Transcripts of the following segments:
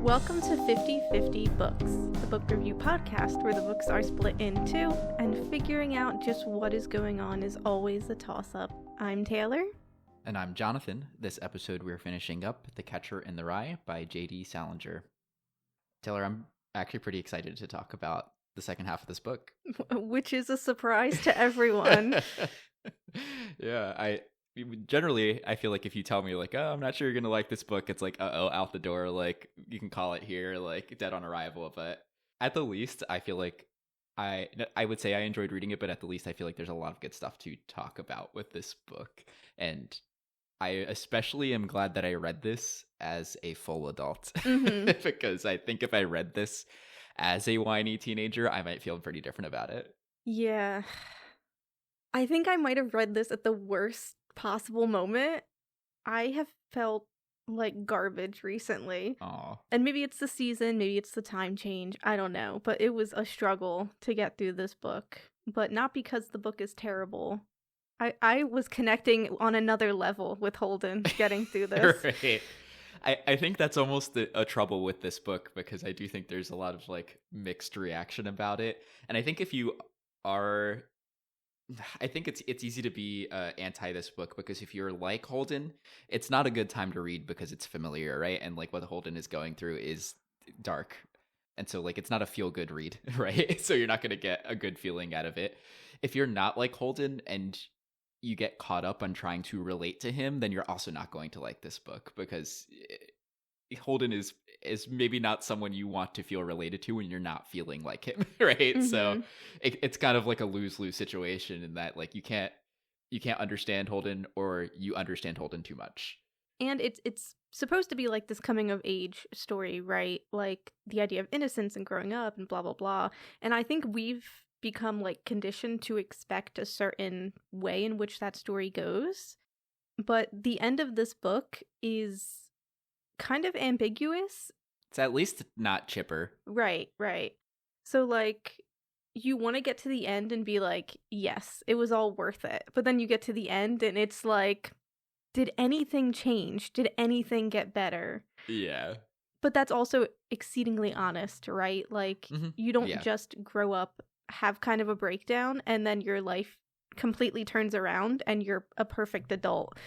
Welcome to 50/50 Books, the book review podcast where the books are split in two, and figuring out just what is going on is always a toss-up. I'm Taylor. And I'm Jonathan. This episode we're finishing up The Catcher in the Rye by J.D. Salinger. Taylor, I'm actually pretty excited to talk about the second half of this book. Which is a surprise to everyone. Yeah, I feel like if you tell me like, oh, I'm not sure you're gonna like this book, it's like, out the door, like you can call it here, like dead on arrival. But at the least, I feel like I would say I enjoyed reading it, but at the least I feel like there's a lot of good stuff to talk about with this book. And I especially am glad that I read this as a full adult, because I think if I read this as a whiny teenager, I might feel pretty different about it. Yeah. I think I might have read this at the worst possible moment. I have felt like garbage recently. Aww. And maybe it's the season, maybe it's the time change, I don't know. But it was a struggle to get through this book. But not because the book is terrible. I was connecting on another level with Holden getting through this. Right. I think that's almost a trouble with this book, because I do think there's a lot of like mixed reaction about it. And I think if you are, I think it's easy to be anti this book, because if you're like Holden, it's not a good time to read because it's familiar, right? And like what Holden is going through is dark. And so like it's not a feel good read, right? So you're not going to get a good feeling out of it. If you're not like Holden and you get caught up on trying to relate to him, then you're also not going to like this book, because Holden is maybe not someone you want to feel related to when you're not feeling like him, right? Mm-hmm. So it's kind of like a lose-lose situation in that like you can't understand Holden, or you understand Holden too much. And it's supposed to be like this coming of age story, right? Like the idea of innocence and growing up and blah blah blah. And I think we've become like conditioned to expect a certain way in which that story goes. But the end of this book is kind of ambiguous. It's at least not chipper. Right. So like you want to get to the end and be like, yes, it was all worth it. But then you get to the end and it's like, did anything change? Did anything get better? Yeah. But that's also exceedingly honest, right? Like you don't just grow up, have kind of a breakdown, and then your life completely turns around and you're a perfect adult.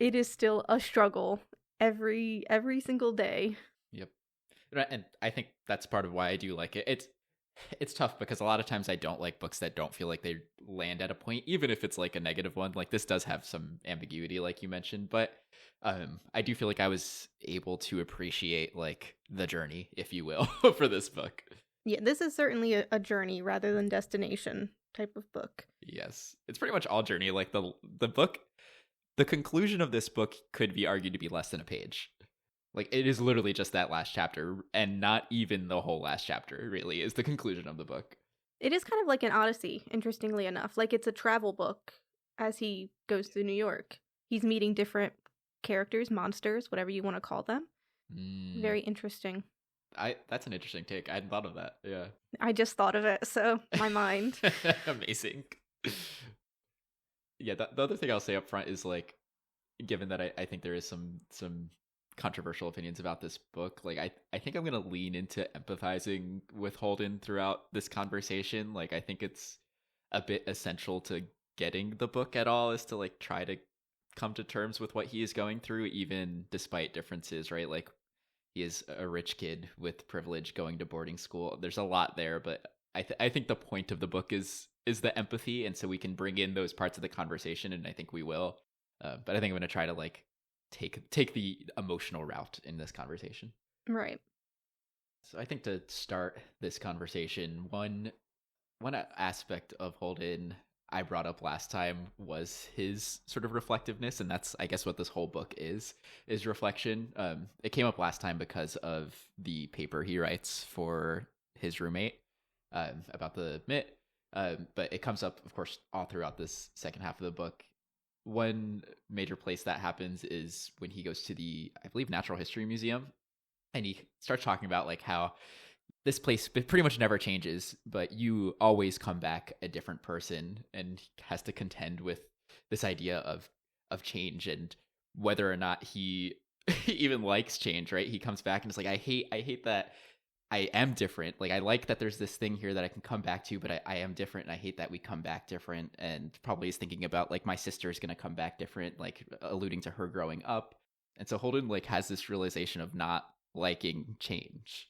It is still a struggle every single day. Yep. And I think that's part of why I do like it. It's tough because a lot of times I don't like books that don't feel like they land at a point, even if it's like a negative one. Like this does have some ambiguity, like you mentioned, but I do feel like I was able to appreciate like the journey, if you will, for this book. Yeah, this is certainly a journey rather than destination type of book. Yes, it's pretty much all journey. Like the book, the conclusion of this book could be argued to be less than a page. Like it is literally just that last chapter, and not even the whole last chapter really is the conclusion of the book. It is kind of like an Odyssey, interestingly enough. Like it's a travel book as he goes through New York. He's meeting different characters, monsters, whatever you want to call them. Very interesting. That's an interesting take. I hadn't thought of that. Yeah. I just thought of it, so my mind. Amazing. Yeah, the other thing I'll say up front is like, given that I think there is some controversial opinions about this book, like I think I'm going to lean into empathizing with Holden throughout this conversation. Like I think it's a bit essential to getting the book at all is to like try to come to terms with what he is going through, even despite differences, right? Like he is a rich kid with privilege going to boarding school. There's a lot there, but I think the point of the book is the empathy, and so we can bring in those parts of the conversation, and I think we will. But I think I'm going to try to like take the emotional route in this conversation. Right. So I think to start this conversation, one aspect of Holden I brought up last time was his sort of reflectiveness, and that's I guess what this whole book is reflection. It came up last time because of the paper he writes for his roommate about the MIT, but it comes up, of course, all throughout this second half of the book. One major place that happens is when he goes to the, I believe, Natural History Museum, and he starts talking about like how this place pretty much never changes, but you always come back a different person, and has to contend with this idea of change and whether or not he he even likes change, right? He comes back and is like, I hate that I am different. Like, I like that there's this thing here that I can come back to, but I am different, and I hate that we come back different. And probably is thinking about, like, my sister is going to come back different, like, alluding to her growing up. And so Holden, like, has this realization of not liking change.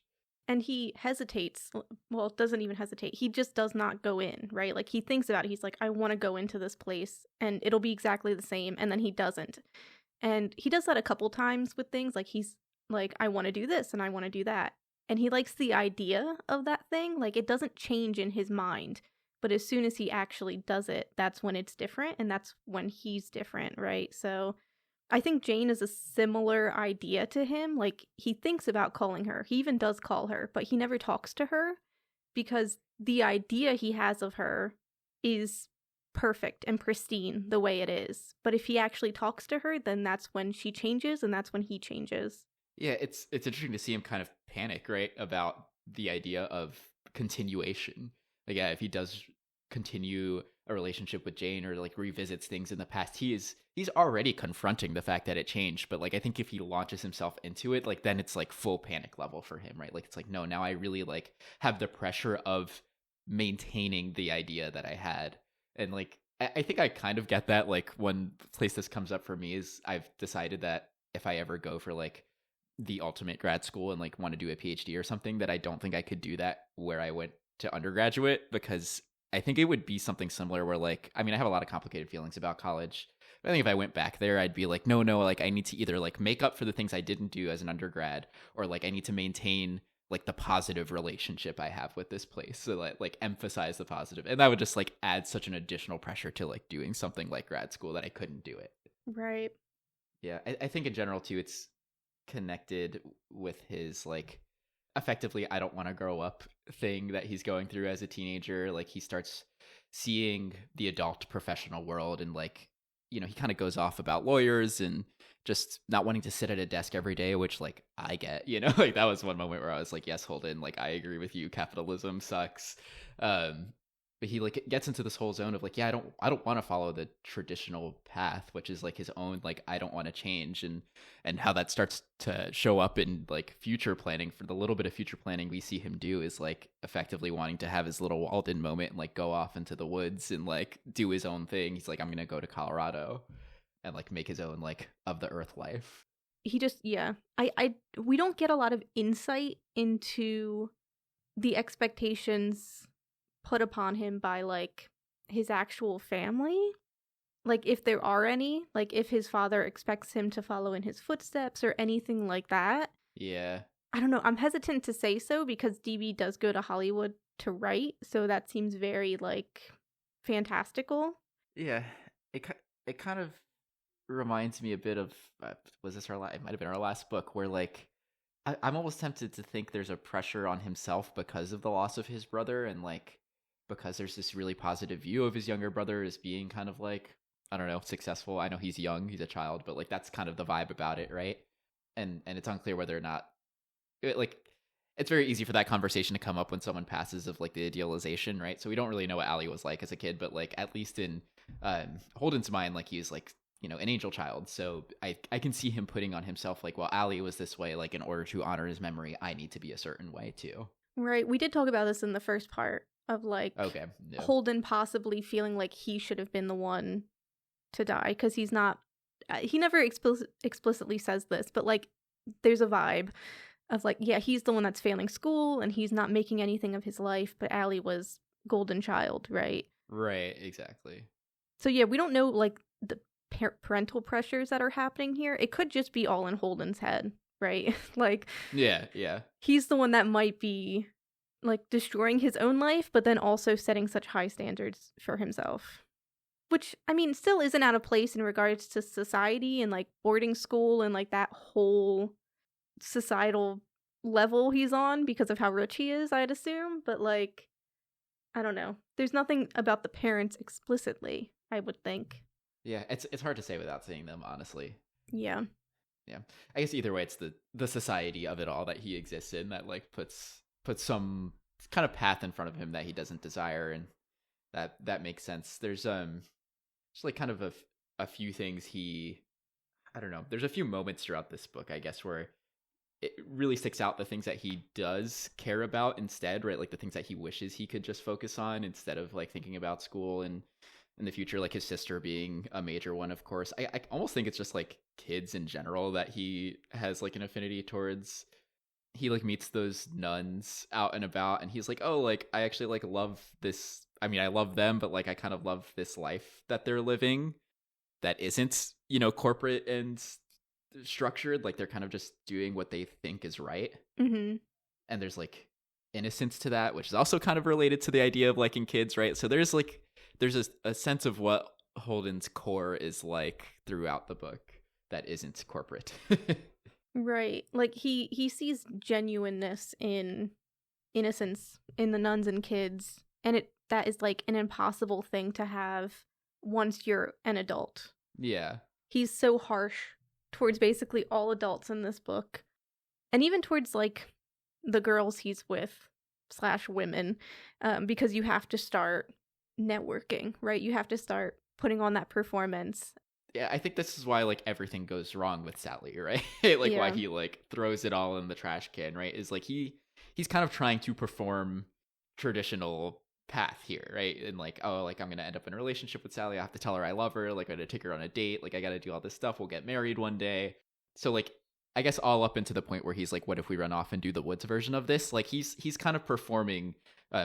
And he hesitates. Well, doesn't even hesitate. He just does not go in, right? Like, he thinks about it. He's like, I want to go into this place, and it'll be exactly the same. And then he doesn't. And he does that a couple times with things. Like, he's like, I want to do this, and I want to do that. And he likes the idea of that thing. Like, it doesn't change in his mind. But as soon as he actually does it, that's when it's different. And that's when he's different, right? So I think Jane is a similar idea to him. Like, he thinks about calling her. He even does call her, but he never talks to her because the idea he has of her is perfect and pristine the way it is. But if he actually talks to her, then that's when she changes, and that's when he changes. Yeah, it's interesting to see him kind of panic, right, about the idea of continuation. Like, yeah, if he does continue a relationship with Jane or like revisits things in the past, he's already confronting the fact that it changed. But like, I think if he launches himself into it, like, then it's like full panic level for him, right? Like, it's like, no, now I really like have the pressure of maintaining the idea that I had. And like, I think I kind of get that. Like, one place this comes up for me is I've decided that if I ever go for like the ultimate grad school and like want to do a PhD or something, that I don't think I could do that where I went to undergraduate, because I think it would be something similar where, like, I mean, I have a lot of complicated feelings about college. But I think if I went back there, I'd be like, no, like, I need to either like make up for the things I didn't do as an undergrad, or like I need to maintain like the positive relationship I have with this place. So like emphasize the positive. And that would just like add such an additional pressure to like doing something like grad school that I couldn't do it. Right. Yeah. I think in general too, it's connected with his like effectively I don't want to grow up thing that he's going through as a teenager. Like, he starts seeing the adult professional world, and like, you know, he kind of goes off about lawyers and just not wanting to sit at a desk every day, which like I get, you know. Like, that was one moment where I was like, yes, Holden, like, I agree with you, capitalism sucks. But he like gets into this whole zone of like, yeah, I don't want to follow the traditional path, which is like his own, like, I don't want to change. And how that starts to show up in like future planning. For the little bit of future planning we see him do is like effectively wanting to have his little Walden moment and like go off into the woods and like do his own thing. He's like, I'm gonna go to Colorado and like make his own like of the earth life. He just, yeah. We don't get a lot of insight into the expectations put upon him by like his actual family, like if there are any, like if his father expects him to follow in his footsteps or anything like that. Yeah, I don't know, I'm hesitant to say so because DB does go to Hollywood to write, so that seems very like fantastical. yeah. It kind of reminds me a bit of was this our it might have been our last book, where like I'm almost tempted to think there's a pressure on himself because of the loss of his brother, and like because there's this really positive view of his younger brother as being kind of like, I don't know, successful. I know he's young, he's a child, but like that's kind of the vibe about it, right? And it's unclear whether or not like it's very easy for that conversation to come up when someone passes of like the idealization, right? So we don't really know what Allie was like as a kid, but like at least in Holden's mind, like he's like, you know, an angel child. So I can see him putting on himself like, well, Allie was this way, like in order to honor his memory, I need to be a certain way too. Right, we did talk about this in the first part of like, okay, yeah. Holden possibly feeling like he should have been the one to die because he's not, he never explicitly says this, but like there's a vibe of like, yeah, he's the one that's failing school and he's not making anything of his life, but Allie was golden child, right? Right, exactly. So yeah, we don't know like the parental pressures that are happening here. It could just be all in Holden's head, right? Like, yeah, he's the one that might be like destroying his own life, but then also setting such high standards for himself. Which, I mean, still isn't out of place in regards to society and like boarding school and like that whole societal level he's on because of how rich he is, I'd assume. But like, I don't know. There's nothing about the parents explicitly, I would think. Yeah, it's hard to say without seeing them, honestly. Yeah. I guess either way, it's the society of it all that he exists in that like puts some kind of path in front of him that he doesn't desire, and that makes sense. There's just like kind of a few things he I don't know. There's a few moments throughout this book, I guess, where it really sticks out the things that he does care about instead, right? Like the things that he wishes he could just focus on instead of like thinking about school and in the future, like his sister being a major one, of course. I almost think it's just like kids in general that he has like an affinity towards. He like meets those nuns out and about and he's like, oh, like I actually like love this. I mean, I love them, but like I kind of love this life that they're living that isn't, corporate and structured. Like they're kind of just doing what they think is right. Mm-hmm. And there's like innocence to that, which is also kind of related to the idea of liking kids, right? So there's a sense of what Holden's core is like throughout the book that isn't corporate. Right. Like he sees genuineness in innocence in the nuns and kids, and that is like an impossible thing to have once you're an adult. Yeah. He's so harsh towards basically all adults in this book, and even towards like the girls he's with / women, because you have to start networking, right? You have to start putting on that performance. Yeah, I think this is why like everything goes wrong with Sally, right? Like why he like throws it all in the trash can, right? Is like he's kind of trying to perform traditional path here, right? And like, oh, like I'm gonna end up in a relationship with Sally. I have to tell her I love her. Like I'm gonna take her on a date. Like I gotta do all this stuff. We'll get married one day. So like, I guess all up into the point where he's like, what if we run off and do the woods version of this? Like he's kind of performing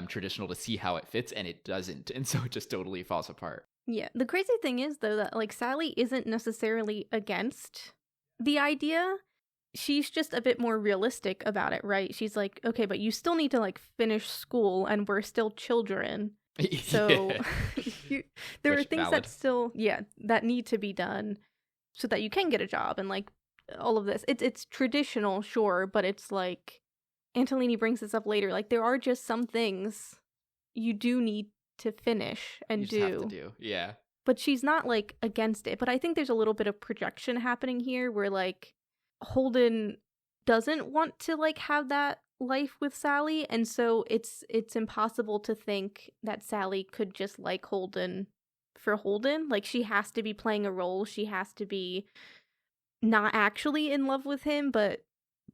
traditional to see how it fits, and it doesn't, and so it just totally falls apart. Yeah. The crazy thing is, though, that, like, Sally isn't necessarily against the idea. She's just a bit more realistic about it, right? She's like, okay, but you still need to, like, finish school, and we're still children. So there are things that still, that need to be done so that you can get a job and, like, all of this. It's traditional, sure, but it's like, Antolini brings this up later. Like, there are just some things you do need to finish and you just have to do. Yeah. But she's not like against it. But I think there's a little bit of projection happening here where like Holden doesn't want to like have that life with Sally, and so it's impossible to think that Sally could just like Holden for Holden. Like she has to be playing a role. She has to be not actually in love with him, but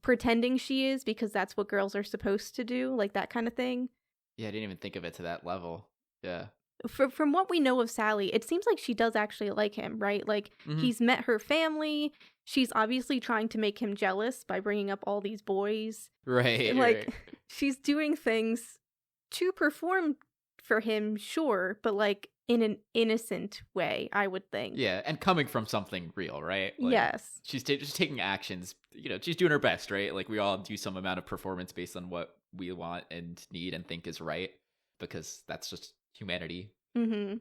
pretending she is because that's what girls are supposed to do, like that kind of thing. Yeah, I didn't even think of it to that level. Yeah. From what we know of Sally, it seems like she does actually like him, right? Like, he's met her family. She's obviously trying to make him jealous by bringing up all these boys. Right. Like, right. She's doing things to perform for him, sure, but, like, in an innocent way, I would think. Yeah, and coming from something real, right? Like, yes. She's just taking actions. She's doing her best, right? Like, we all do some amount of performance based on what we want and need and think is right, because that's just humanity. Mm-hmm.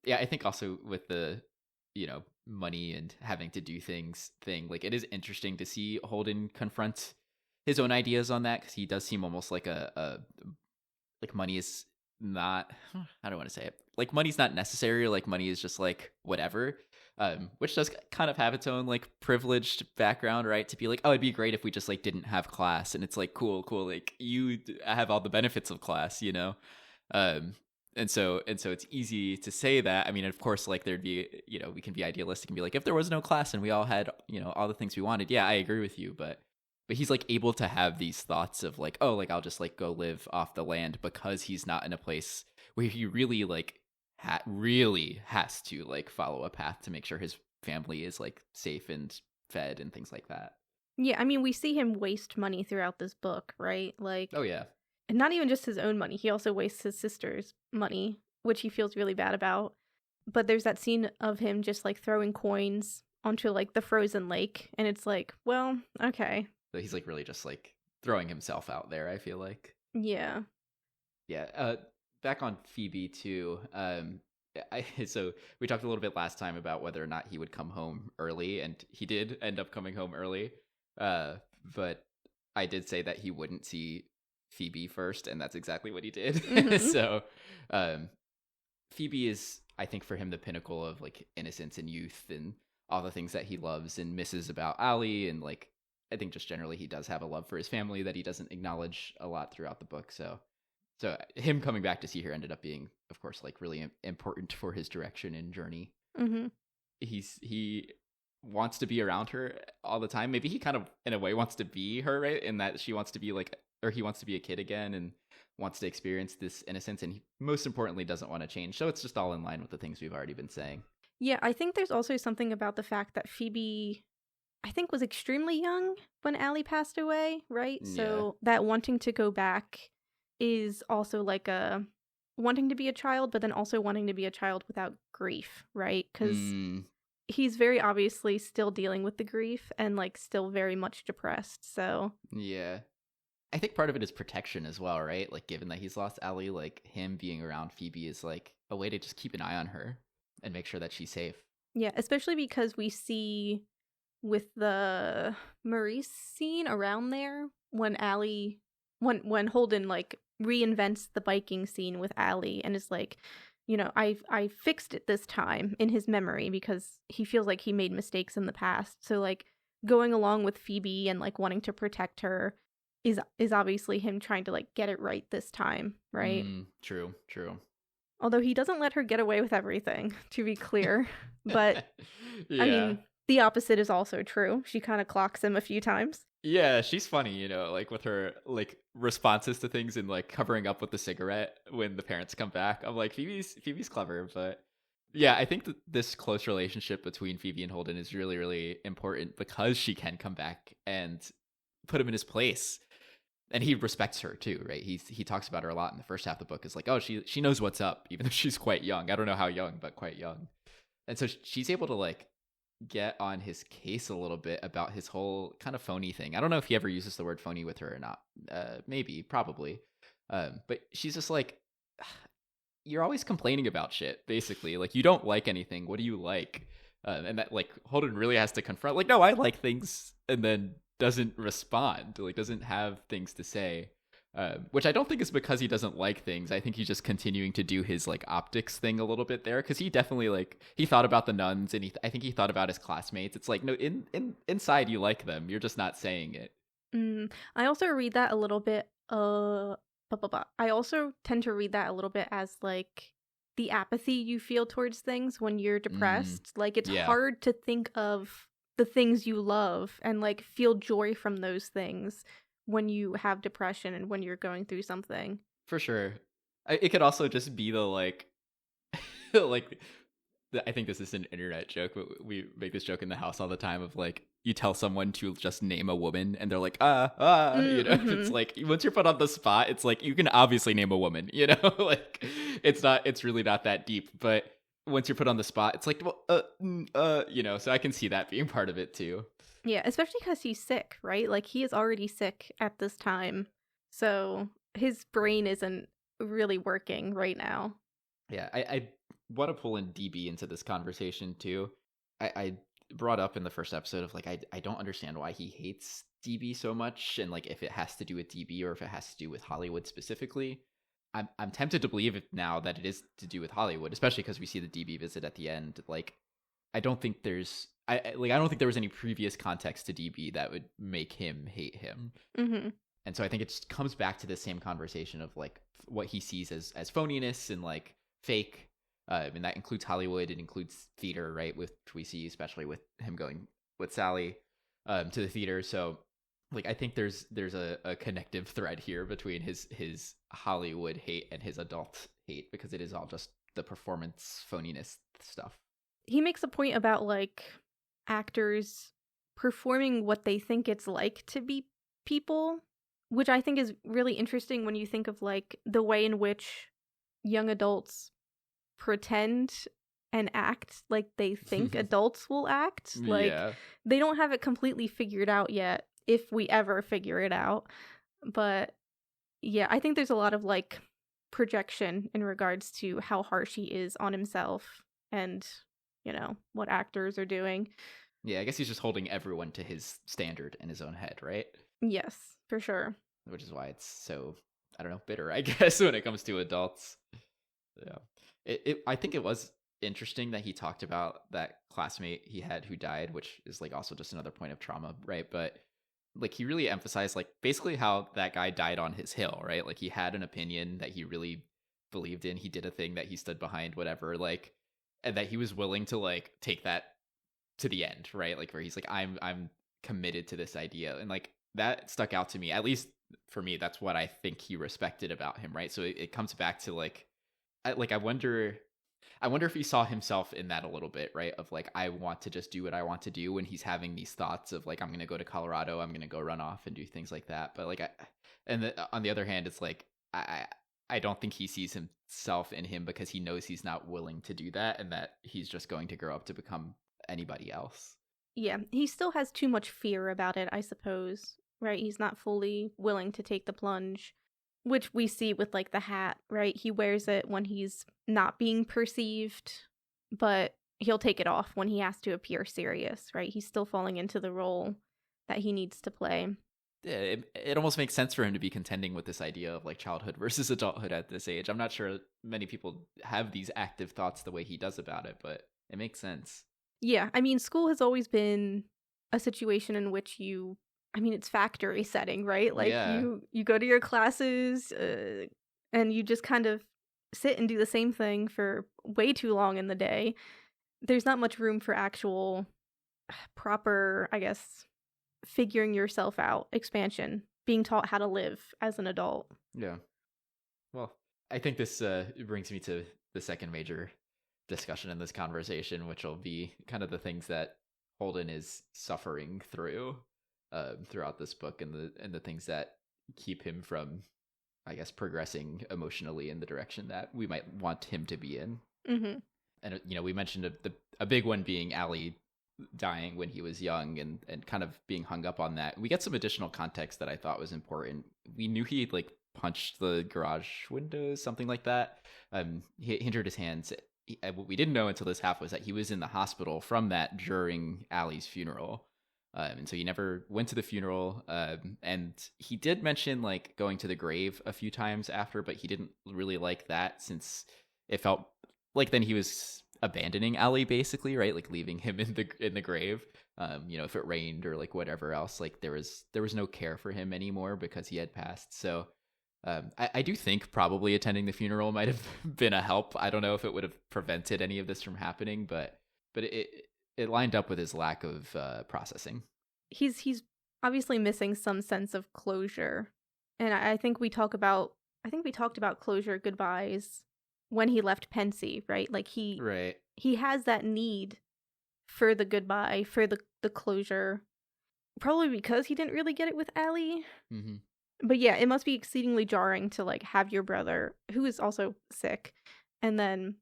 Yeah, I think also with the money and having to do things thing, like it is interesting to see Holden confront his own ideas on that, because he does seem almost like like money is not, I don't want to say it, like money's not necessary, like money is just like whatever, which does kind of have its own like privileged background, right? To be like, oh, it'd be great if we just like didn't have class, and it's like cool, like you have all the benefits of class, and so it's easy to say that. I mean, of course, like there'd be, we can be idealistic and be like, if there was no class and we all had, all the things we wanted, yeah, I agree with you, but he's like able to have these thoughts of like, oh, like I'll just like go live off the land, because he's not in a place where he really like really has to like follow a path to make sure his family is like safe and fed and things like that. Yeah, I mean, we see him waste money throughout this book, right? Like, oh yeah. And not even just his own money. He also wastes his sister's money, which he feels really bad about. But there's that scene of him just, like, throwing coins onto, like, the frozen lake. And it's like, well, okay. So he's, like, really just, like, throwing himself out there, I feel like. Yeah. Yeah. Back on Phoebe, too. So we talked a little bit last time about whether or not he would come home early. And he did end up coming home early. But I did say that he wouldn't see Phoebe first, and that's exactly what he did. Mm-hmm. So Phoebe is, I think, for him the pinnacle of like innocence and youth and all the things that he loves and misses about Allie, and like I think just generally he does have a love for his family that he doesn't acknowledge a lot throughout the book. So him coming back to see her ended up being, of course, like really important for his direction and journey. Mm-hmm. He wants to be around her all the time. Maybe he kind of, in a way, wants to be her, right? In that she wants to be like, or he wants to be a kid again and wants to experience this innocence. And he, most importantly, doesn't want to change. So it's just all in line with the things we've already been saying. Yeah, I think there's also something about the fact that Phoebe, I think, was extremely young when Allie passed away, right? Yeah. So that wanting to go back is also like a wanting to be a child, but then also wanting to be a child without grief, right? Because he's very obviously still dealing with the grief and like still very much depressed. So yeah, I think part of it is protection as well, right? Like, given that he's lost Allie, like him being around Phoebe is like a way to just keep an eye on her and make sure that she's safe. Yeah, especially because we see with the Maurice scene around there when Allie, when Holden like reinvents the biking scene with Allie and is like, you know, I fixed it this time in his memory because he feels like he made mistakes in the past. So like going along with Phoebe and like wanting to protect her is obviously him trying to like get it right this time, right? True. Although he doesn't let her get away with everything, to be clear. But, yeah. I mean, the opposite is also true. She kind of clocks him a few times. Yeah, she's funny, you know, like with her like responses to things and like covering up with the cigarette when the parents come back. I'm like, Phoebe's clever, but yeah, I think that this close relationship between Phoebe and Holden is really, really important because she can come back and put him in his place. And he respects her too, right? He talks about her a lot in the first half of the book. Is like, oh, she knows what's up, even though she's quite young. I don't know how young, but quite young. And so she's able to like get on his case a little bit about his whole kind of phony thing. I don't know if he ever uses the word phony with her or not. Maybe, probably. But she's just like, you're always complaining about shit, basically. Like, you don't like anything. What do you like? And that like Holden really has to confront, like, no, I like things, and then doesn't respond, like doesn't have things to say, which I don't think is because he doesn't like things. I think he's just continuing to do his like optics thing a little bit there, because he definitely like he thought about the nuns, and I think he thought about his classmates. It's like, no, inside you like them, you're just not saying it. I also read that a little bit. I also tend to read that a little bit as like the apathy you feel towards things when you're depressed. Like it's hard to think of the things you love and like feel joy from those things when you have depression and when you're going through something. For sure. It could also just be the like like I think this is an internet joke, but we make this joke in the house all the time of like, you tell someone to just name a woman and they're like, you know, it's like once you're put on the spot, it's like you can obviously name a woman, you know, like it's really not that deep, but once you're put on the spot, it's like, well, you know, so I can see that being part of it too. Yeah, especially because he's sick, right? Like he is already sick at this time, so his brain isn't really working right now. Yeah, I want to pull in DB into this conversation too. I brought up in the first episode of like, I don't understand why he hates DB so much, and like if it has to do with DB or if it has to do with Hollywood specifically. I'm tempted to believe it now that it is to do with Hollywood, especially because we see the DB visit at the end. Like, I don't think there's I don't think there was any previous context to DB that would make him hate him. And so I think it just comes back to the same conversation of like what he sees as phoniness and like fake. And that includes Hollywood. It includes theater, right? Which we see, especially with him going with Sally to the theater. So, like, I think there's a connective thread here between his Hollywood hate and his adult hate, because it is all just the performance phoniness stuff. He makes a point about like actors performing what they think it's like to be people, which I think is really interesting when you think of like the way in which young adults pretend and act like they think adults will act. Like they don't have it completely figured out yet, if we ever figure it out. But yeah, I think there's a lot of like projection in regards to how harsh he is on himself and, you know, what actors are doing. Yeah, I guess he's just holding everyone to his standard in his own head, right? Yes, for sure. Which is why it's so, I don't know, bitter, I guess, when it comes to adults. Yeah. I think it was interesting that he talked about that classmate he had who died, which is like also just another point of trauma, right? But like he really emphasized like basically how that guy died on his hill, right? Like he had an opinion that he really believed in. He did a thing that he stood behind, whatever, like, and that he was willing to like take that to the end, right? Like where he's like, I'm committed to this idea, and like that stuck out to me. At least for me, that's what I think he respected about him, right? So it comes back to like, I wonder if he saw himself in that a little bit, right? Of like, I want to just do what I want to do when he's having these thoughts of like, I'm going to go to Colorado, I'm going to go run off and do things like that. But like, on the other hand, it's like, I don't think he sees himself in him because he knows he's not willing to do that, and that he's just going to grow up to become anybody else. Yeah, he still has too much fear about it, I suppose, right? He's not fully willing to take the plunge, which we see with like the hat, right? He wears it when he's not being perceived, but he'll take it off when he has to appear serious, right? He's still falling into the role that he needs to play. Yeah, it almost makes sense for him to be contending with this idea of like childhood versus adulthood at this age. I'm not sure many people have these active thoughts the way he does about it, but it makes sense. Yeah, I mean, school has always been a situation in which it's factory setting, right? Like Yeah. you go to your classes and you just kind of sit and do the same thing for way too long in the day. There's not much room for actual proper, I guess, figuring yourself out, expansion, being taught how to live as an adult. Yeah. Well, I think this brings me to the second major discussion in this conversation, which will be kind of the things that Holden is suffering through throughout this book, and the things that keep him from, I guess, progressing emotionally in the direction that we might want him to be in. Mm-hmm. And we mentioned a big one being Allie dying when he was young, and kind of being hung up on that. We get some additional context that I thought was important. We knew he like punched the garage windows, something like that. He injured his hands. What we didn't know until this half was that he was in the hospital from that during Allie's funeral. And so he never went to the funeral. And he did mention like going to the grave a few times after, but he didn't really like that, since it felt like then he was abandoning Allie basically, right? Like leaving him in the grave. If it rained or like whatever else, like there was no care for him anymore because he had passed. So I do think probably attending the funeral might have been a help. I don't know if it would have prevented any of this from happening, but it lined up with his lack of processing. He's obviously missing some sense of closure, and I think we talked about closure goodbyes when he left Pensy, right? Like he has that need for the goodbye, for the closure, probably because he didn't really get it with Allie. Mm-hmm. But yeah, it must be exceedingly jarring to like have your brother, who is also sick, and then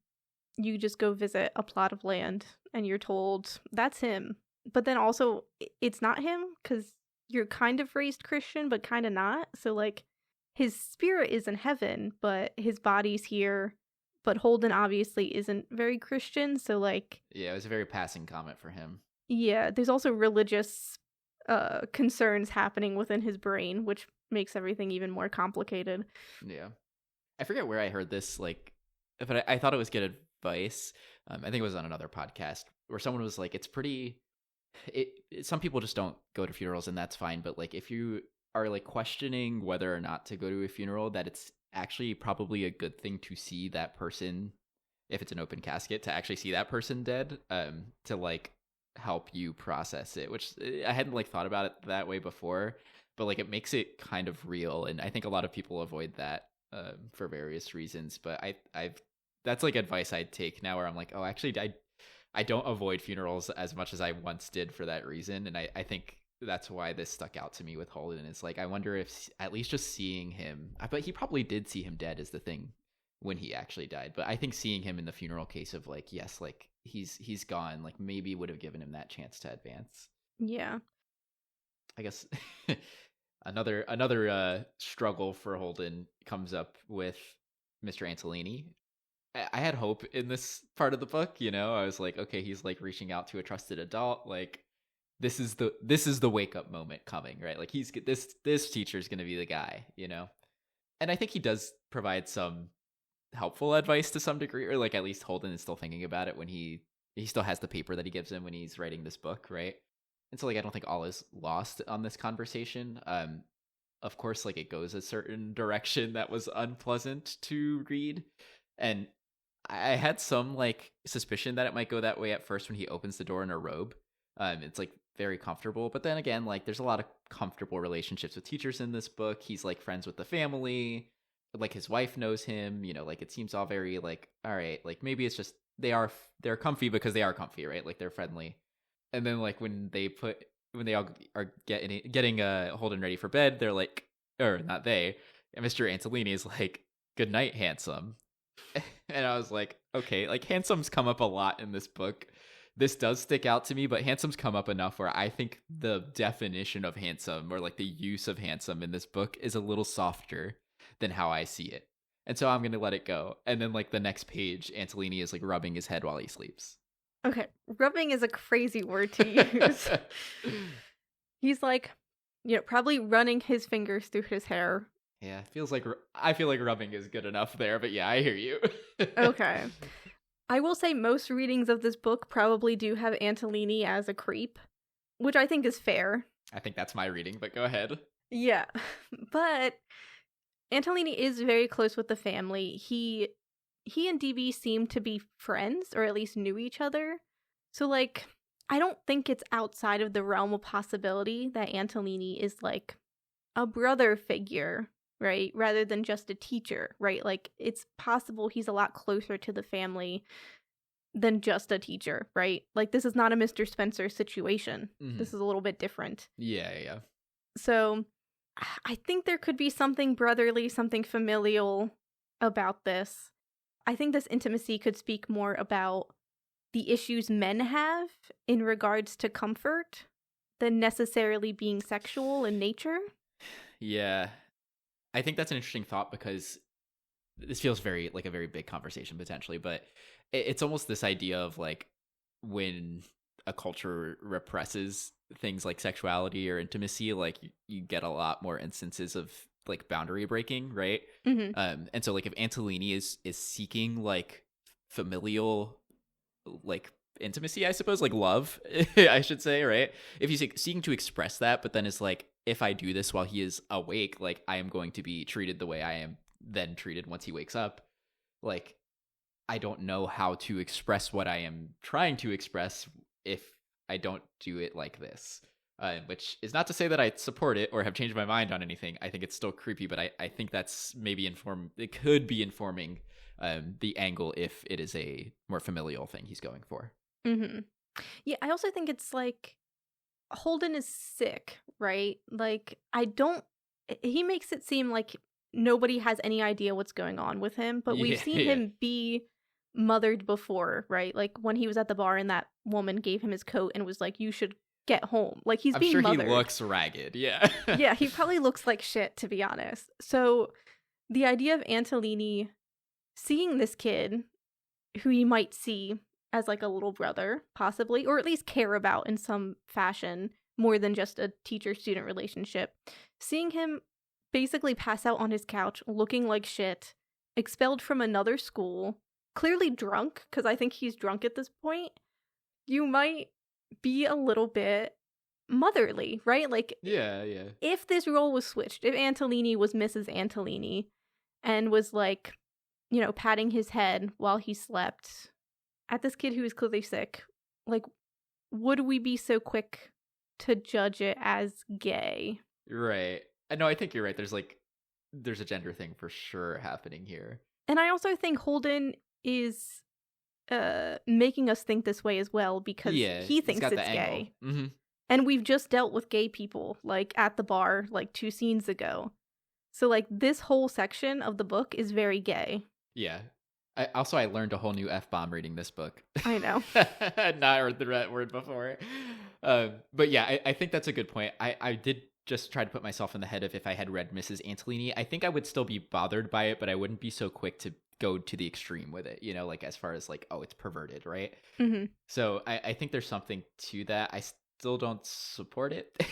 you just go visit a plot of land and you're told that's him. But then also it's not him, because you're kind of raised Christian, but kind of not. So like his spirit is in heaven, but his body's here. But Holden obviously isn't very Christian. So like, yeah, it was a very passing comment for him. Yeah, there's also religious concerns happening within his brain, which makes everything even more complicated. Yeah. I forget where I heard this, like, but I thought it was good advice. I think it was on another podcast where someone was like, some people just don't go to funerals, and that's fine. But like, if you are like questioning whether or not to go to a funeral, that it's actually probably a good thing to see that person, if it's an open casket, to actually see that person dead, to like help you process it, which I hadn't like thought about it that way before, but like it makes it kind of real. And I think a lot of people avoid that for various reasons, but I've that's like advice I'd take now, where I'm like, oh, actually I don't avoid funerals as much as I once did for that reason. And I think that's why this stuck out to me with Holden. It's like, I wonder if at least just seeing him, but he probably did see him dead is the thing when he actually died. But I think seeing him in the funeral case of like, yes, like he's gone, like maybe would have given him that chance to advance. Yeah. I guess another struggle for Holden comes up with Mr. Antolini. I had hope in this part of the book, I was like, okay, he's like reaching out to a trusted adult, like this is the wake up moment coming, right? Like this teacher's going to be the guy, And I think he does provide some helpful advice to some degree, or like at least Holden is still thinking about it when he still has the paper that he gives him when he's writing this book, right? And so like I don't think all is lost on this conversation. Of course, like it goes a certain direction that was unpleasant to read, and I had some like suspicion that it might go that way at first when he opens the door in a robe. It's like very comfortable, but then again, like there's a lot of comfortable relationships with teachers in this book. He's like friends with the family, like his wife knows him, like it seems all very like, all right, like maybe it's just they're comfy because they are comfy, right? Like they're friendly. And then like when they all are getting Holden ready for bed, they're like, or not they, Mr. Antolini is like, good night, handsome. And I was like, okay, like handsome's come up a lot in this book. This does stick out to me, but handsome's come up enough where I think the definition of handsome, or like the use of handsome in this book, is a little softer than how I see it. And so I'm going to let it go. And then like the next page, Antolini is like rubbing his head while he sleeps. Okay, rubbing is a crazy word to use. He's like, probably running his fingers through his hair. Yeah, I feel like rubbing is good enough there, but yeah, I hear you. Okay. I will say most readings of this book probably do have Antolini as a creep, which I think is fair. I think that's my reading, but go ahead. Yeah, but Antolini is very close with the family. He and DB seem to be friends, or at least knew each other. So, like, I don't think it's outside of the realm of possibility that Antolini is, like, a brother figure, right? Rather than just a teacher, right? Like, it's possible he's a lot closer to the family than just a teacher, right? Like, this is not a Mr. Spencer situation. Mm-hmm. This is a little bit different. Yeah. So, I think there could be something brotherly, something familial about this. I think this intimacy could speak more about the issues men have in regards to comfort than necessarily being sexual in nature. Yeah. I think that's an interesting thought, because this feels very like a very big conversation potentially, but it's almost this idea of like when a culture represses things like sexuality or intimacy, like you get a lot more instances of like boundary breaking, right? Mm-hmm. And so like if Antolini is seeking like familial like intimacy, I suppose, like love, I should say, right? If he's like, seeking to express that, but then it's like, if I do this while he is awake, like I am going to be treated the way I am then treated once he wakes up. Like I don't know how to express what I am trying to express if I don't do it like this. Which is not to say that I support it or have changed my mind on anything. I think it's still creepy, but I think that's maybe it could be informing the angle if it is a more familial thing he's going for. Mm-hmm. Yeah, I also think it's like Holden is sick, right? Like he makes it seem like nobody has any idea what's going on with him, but we've seen him be mothered before, right? Like when he was at the bar and that woman gave him his coat and was like, you should get home. Like I'm being mothered. He looks ragged. Yeah. Yeah, he probably looks like shit, to be honest. So the idea of Antolini seeing this kid who he might see as like a little brother, possibly, or at least care about in some fashion more than just a teacher-student relationship, seeing him basically pass out on his couch looking like shit, expelled from another school, clearly drunk, because I think he's drunk at this point, you might be a little bit motherly, right? Like, yeah. If this role was switched, if Antolini was Mrs. Antolini and was like, patting his head while he slept at this kid who was clearly sick, like, would we be so quick to judge it as gay? Right. No, I think you're right. There's a gender thing for sure happening here. And I also think Holden is making us think this way as well, because he thinks it's gay. Mm-hmm. And we've just dealt with gay people, like, at the bar, like, 2 scenes ago. So, like, this whole section of the book is very gay. Yeah. I learned a whole new F-bomb reading this book. I know. I'd not heard the word before. But yeah, I think that's a good point. I did just try to put myself in the head of if I had read Mrs. Antolini. I think I would still be bothered by it, but I wouldn't be so quick to go to the extreme with it, like as far as like, oh, it's perverted, right? Mm-hmm. So I think there's something to that. I still don't support it.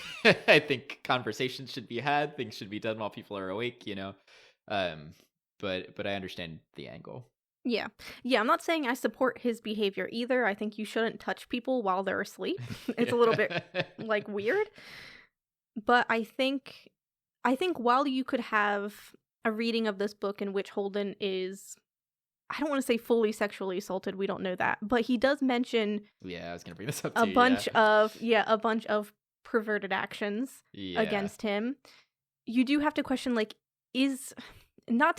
I think conversations should be had. Things should be done while people are awake, but I understand the angle. Yeah, I'm not saying I support his behavior either. I think you shouldn't touch people while they're asleep. It's a little bit like weird. But I think while you could have a reading of this book in which Holden is I don't want to say fully sexually assaulted, we don't know that, but he does mention Yeah, I was gonna bring this up a too. bunch of a bunch of perverted actions Yeah. against him. You do have to question, like, is not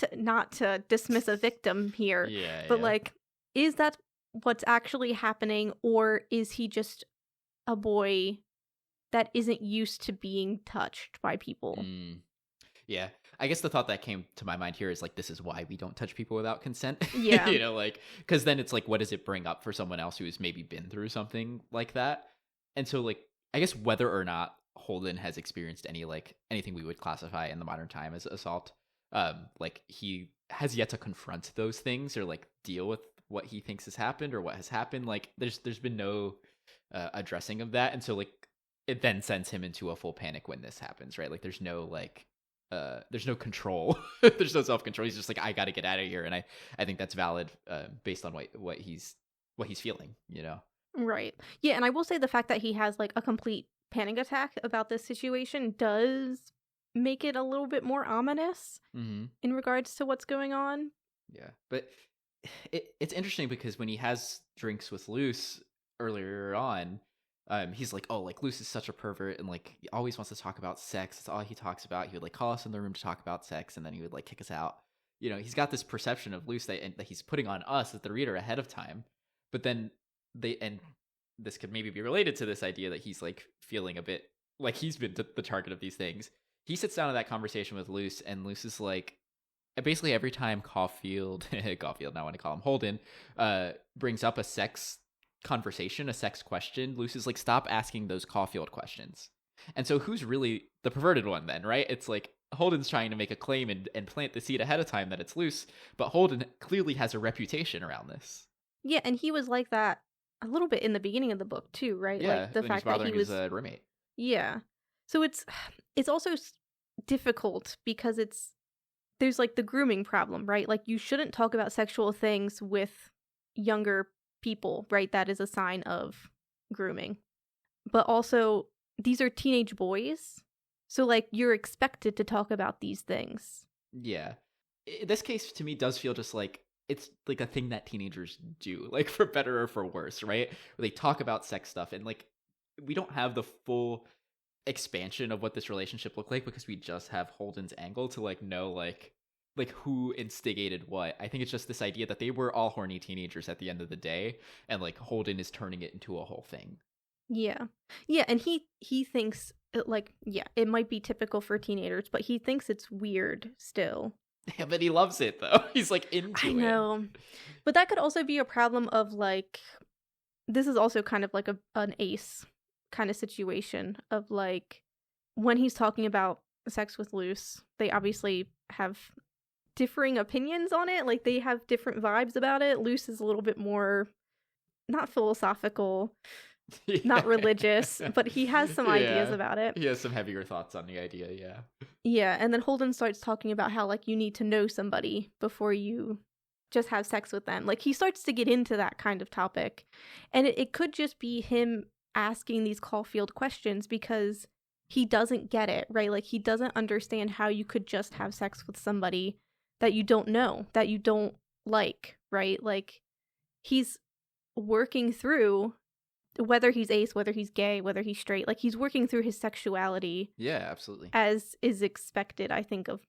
to dismiss a victim here, Yeah, but yeah. like, is that what's actually happening, or is he just a boy that isn't used to being touched by people? Yeah, I guess the thought that came to my mind here is like, this is why we don't touch people without consent. Yeah. You know, like, because then it's like, what does it bring up for someone else who's maybe been through something like that? And so, like, I guess whether or not Holden has experienced any, like, anything we would classify in the modern time as assault, like, he has yet to confront those things or like deal with what he thinks has happened or what has happened. Like, there's been no addressing of that, and so like, it then sends him into a full panic when this happens, right? Like, there's no like there's no control. There's no self-control. He's just like, I gotta get out of here. And I think that's valid based on what he's feeling, you know? Right. Yeah, and I will say the fact that he has like a complete panic attack about this situation does make it a little bit more ominous in regards to what's going on. Yeah. But it's interesting because when he has drinks with Luce earlier on, he's like, oh, like, Luce is such a pervert and like he always wants to talk about sex. That's all he talks about. He would like call us in the room to talk about sex, and then he would like kick us out. You know, he's got this perception of Luce that he's putting on us as the reader ahead of time. But then and this could maybe be related to this idea that he's like feeling a bit like he's been the target of these things. He sits down in that conversation with Luce, and Luce is like, basically every time Caulfield, now I want to call him Holden, brings up a sex conversation, a sex question, Luce is like, stop asking those Caulfield questions. And so who's really the perverted one then, right? It's like Holden's trying to make a claim and plant the seed ahead of time that it's Luce, but Holden clearly has a reputation around this. Yeah, and he was like that a little bit in the beginning of the book too, right? Yeah, like the when fact he's bothering that he was his roommate. Yeah. So it's also difficult because there's like the grooming problem, right? Like, you shouldn't talk about sexual things with younger people, right? That is a sign of grooming. But also, these are teenage boys. So like, you're expected to talk about these things. Yeah. This case to me does feel just like it's like a thing that teenagers do, like, for better or for worse, right? Where they talk about sex stuff, and like, we don't have the full expansion of what this relationship looked like because we just have Holden's angle to like know like who instigated what. I think it's just this idea that they were all horny teenagers at the end of the day, and like Holden is turning it into a whole thing. Yeah. Yeah, and he thinks like, yeah, it might be typical for teenagers, but he thinks it's weird still. Yeah, but he loves it though. He's like into it. I know. But that could also be a problem of like, this is also kind of like an ace kind of situation of like, when he's talking about sex with Luce, they obviously have differing opinions on it. Like, they have different vibes about it. Luce is a little bit more not philosophical, not religious, but he has some ideas about it. He has some heavier thoughts on the idea, yeah. Yeah, and then Holden starts talking about how like, you need to know somebody before you just have sex with them. Like, he starts to get into that kind of topic. And it could just be him asking these Caulfield questions because he doesn't get it, right? Like, he doesn't understand how you could just have sex with somebody that you don't know, that you don't like, right? Like, he's working through whether he's ace, whether he's gay, whether he's straight. Like, he's working through his sexuality. Yeah, absolutely. As is expected, I think, of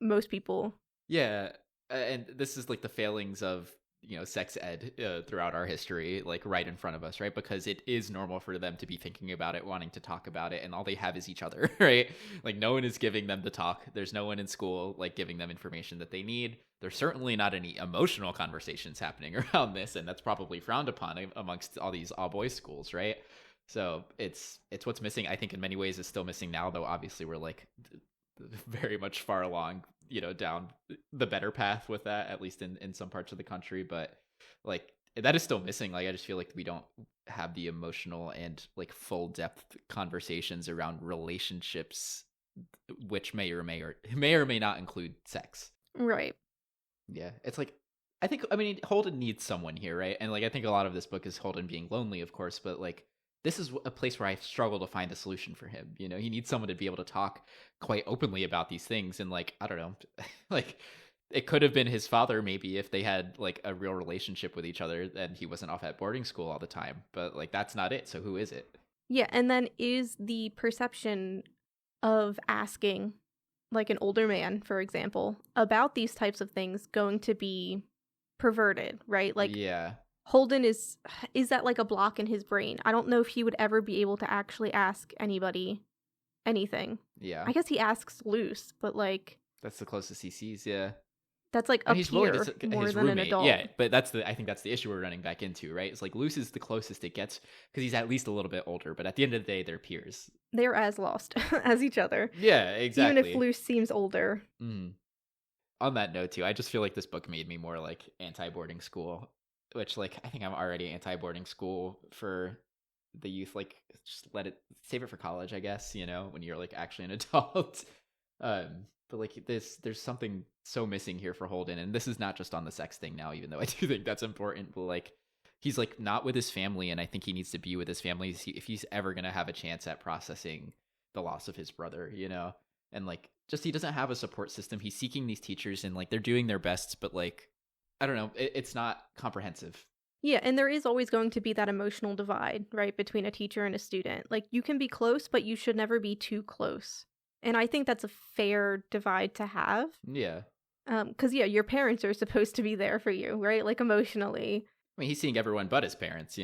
most people. Yeah, and this is like the failings of, you know, sex ed throughout our history, like right in front of us, right? Because it is normal for them to be thinking about it, wanting to talk about it, and all they have is each other, right? Like, no one is giving them the talk. There's no one in school like giving them information that they need. There's certainly not any emotional conversations happening around this, and that's probably frowned upon amongst all these all boys schools, right? So it's what's missing. I think in many ways is still missing now, though obviously we're like very much far along, you know, down the better path with that, at least in some parts of the country. But like, that is still missing. Like, I just feel like we don't have the emotional and like full depth conversations around relationships, which may or may not include sex. Right. Yeah, it's like, I mean, Holden needs someone here, right? And like, I think a lot of this book is Holden being lonely, of course, but like, this is a place where I struggle to find a solution for him. You know, he needs someone to be able to talk quite openly about these things. And like, I don't know, like, it could have been his father, maybe, if they had like a real relationship with each other and he wasn't off at boarding school all the time. But like that's not it. So who is it? Yeah, and then is the perception of asking, like an older man, for example, about these types of things going to be perverted, right? Like Yeah. Holden is that like a block in his brain? I don't know if he would ever be able to actually ask anybody anything. Yeah. I guess he asks loose, but like That's the closest he sees. Yeah. that's like And a he's willing peer to more his than an roommate. adult. Yeah, but I think that's the issue we're running back into, right? It's like Luce is the closest it gets because he's at least a little bit older, but at the end of the day, they're peers. They're as lost as each other. Yeah, exactly. Even if Luce seems older. On that note, too, I just feel like this book made me more like anti-boarding school, which like I think I'm already anti-boarding school for the youth. Like, just save it for college, I guess. When you're like actually an adult. But like there's something so missing here for Holden, and this is not just on the sex thing now, even though I do think that's important. But like he's like not with his family, and I think he needs to be with his family if he's ever gonna have a chance at processing the loss of his brother, and like just he doesn't have a support system. He's seeking these teachers, and like they're doing their best, but like I don't know, it's not comprehensive. Yeah, and there is always going to be that emotional divide, right, between a teacher and a student. Like you can be close, but you should never be too close. And I think that's a fair divide to have. Yeah. Because, yeah, your parents are supposed to be there for you, right? Like, emotionally. I mean, he's seeing everyone but his parents,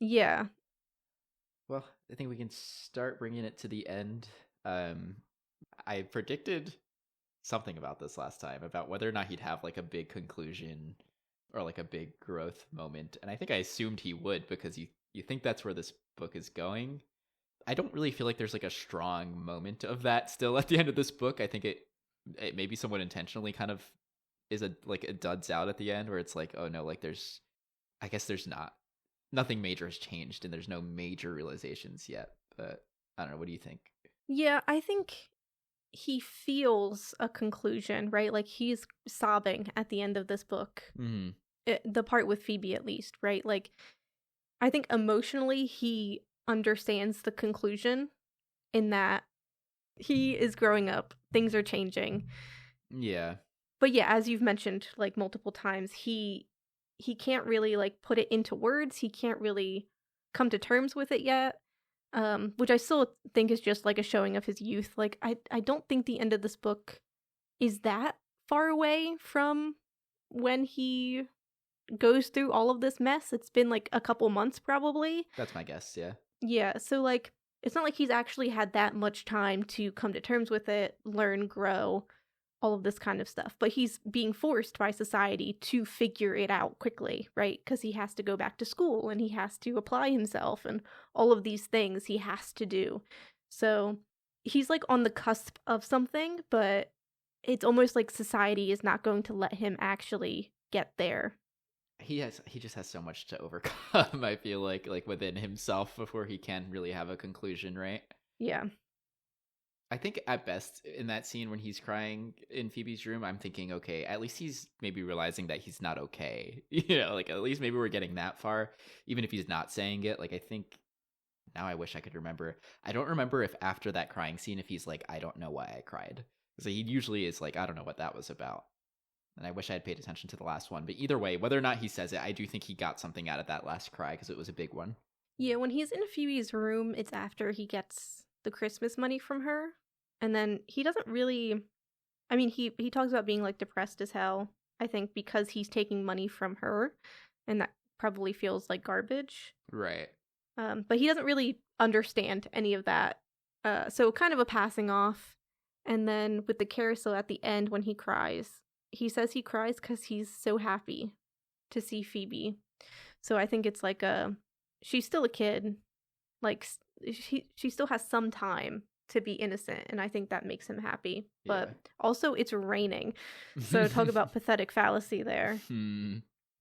Yeah. Well, I think we can start bringing it to the end. I predicted something about this last time, about whether or not he'd have, like, a big conclusion or, like, a big growth moment. And I think I assumed he would, because you think that's where this book is going. I don't really feel like there's like a strong moment of that still at the end of this book. I think it maybe somewhat intentionally kind of is it duds out at the end, where it's like, oh no, like I guess there's nothing major has changed and there's no major realizations yet. But I don't know. What do you think? Yeah, I think he feels a conclusion, right? Like he's sobbing at the end of this book. The part with Phoebe, at least, right? Like I think emotionally he understands the conclusion in that he is growing up, things are changing. Yeah. But yeah, as you've mentioned like multiple times, he can't really like put it into words. He can't really come to terms with it yet, which I still think is just like a showing of his youth. Like I don't think the end of this book is that far away from when he goes through all of this mess. It's been like a couple months probably. That's my guess. Yeah, so like it's not like he's actually had that much time to come to terms with it, learn, grow, all of this kind of stuff. But he's being forced by society to figure it out quickly, right? Because he has to go back to school and he has to apply himself and all of these things he has to do. So he's like on the cusp of something, but it's almost like society is not going to let him actually get there. He just has so much to overcome, I feel like within himself, before he can really have a conclusion, right? Yeah. I think at best in that scene when he's crying in Phoebe's room, I'm thinking, okay, at least he's maybe realizing that he's not okay. Like at least maybe we're getting that far, even if he's not saying it. Like I think now I wish I could remember. I don't remember if after that crying scene, if he's like, I don't know why I cried. Because he usually is like, I don't know what that was about. And I wish I had paid attention to the last one. But either way, whether or not he says it, I do think he got something out of that last cry because it was a big one. Yeah, when he's in Phoebe's room, it's after he gets the Christmas money from her. And then he doesn't really... I mean, he talks about being, like, depressed as hell, I think, because he's taking money from her. And that probably feels like garbage. Right. But he doesn't really understand any of that. So kind of a passing off. And then with the carousel at the end when he cries... He says he cries because he's so happy to see Phoebe. So I think it's like she's still a kid. Like, she still has some time to be innocent, and I think that makes him happy. Yeah. But also, it's raining. So talk about pathetic fallacy there.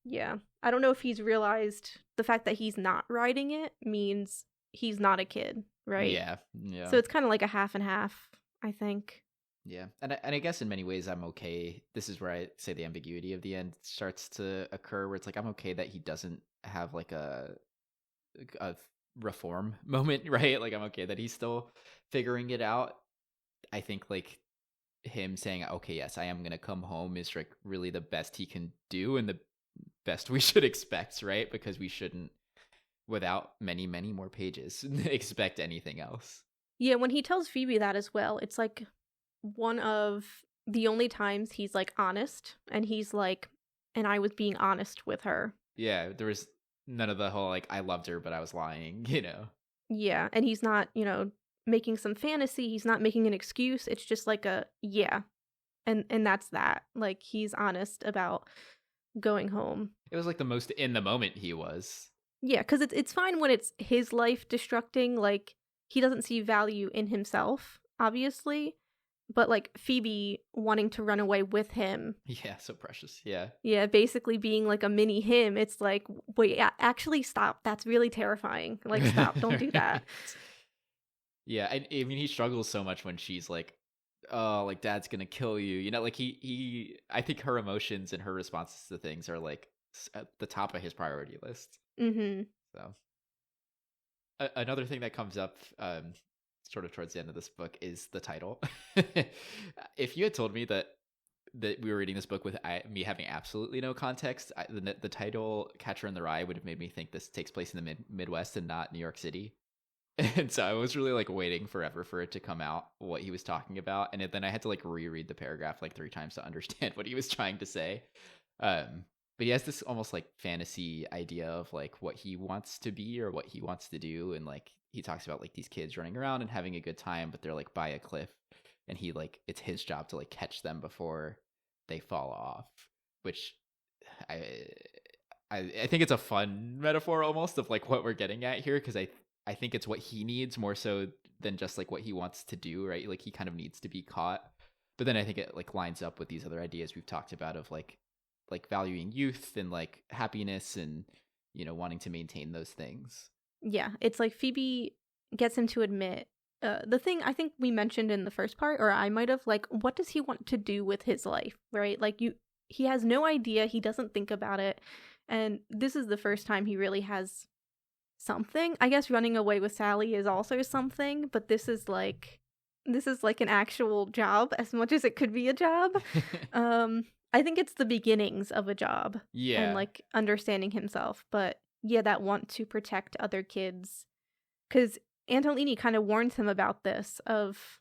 Yeah. I don't know if he's realized the fact that he's not riding it means he's not a kid, right? Yeah. So it's kind of like a half and half, I think. Yeah, and I guess in many ways I'm okay. This is where I say the ambiguity of the end starts to occur, where it's like I'm okay that he doesn't have like a reform moment, right? Like I'm okay that he's still figuring it out. I think like him saying, okay, yes, I am gonna come home is like really the best he can do and the best we should expect, right? Because we shouldn't, without many more pages, expect anything else. Yeah, when he tells Phoebe that as well, it's like one of the only times he's like honest, and he's like, and I was being honest with her. Yeah, there was none of the whole like I loved her but I was lying, you know. Yeah, and he's not, making some fantasy, he's not making an excuse. It's just like a yeah. And that's that. Like, he's honest about going home. It was like the most in the moment he was. Yeah, because it's fine when it's his life destructing. Like, he doesn't see value in himself, obviously. But, like, Phoebe wanting to run away with him. Yeah, so precious. Yeah. Yeah, basically being like a mini him. It's like, wait, actually stop. That's really terrifying. Like, stop. Don't do that. Yeah, I mean, he struggles so much when she's like, oh, like, dad's gonna kill you. You know, like, I think her emotions and her responses to things are, like, at the top of his priority list. Mm-hmm. So, another thing that comes up sort of towards the end of this book is the title. If you had told me that we were reading this book with me having absolutely no context, the title Catcher in the Rye would have made me think this takes place in the Midwest and not New York City. And so I was really like waiting forever for it to come out what he was talking about, and then I had to like reread the paragraph like 3 times to understand what he was trying to say. But he has this almost like fantasy idea of like what he wants to be or what he wants to do, and like he talks about like these kids running around and having a good time, but they're like by a cliff, and he like it's his job to like catch them before they fall off, which I think it's a fun metaphor almost of like what we're getting at here, because I think it's what he needs more so than just like what he wants to do, right? Like he kind of needs to be caught. But then I think it like lines up with these other ideas we've talked about of like valuing youth and like happiness and, wanting to maintain those things. Yeah, it's like Phoebe gets him to admit the thing I think we mentioned in the first part, or I might have, like, what does he want to do with his life, right? Like he has no idea, he doesn't think about it. And this is the first time he really has something. I guess running away with Sally is also something, but this is like an actual job as much as it could be a job. I think it's the beginnings of a job. Yeah. And like understanding himself. But yeah, that want to protect other kids. Because Antolini kind of warns him about this, of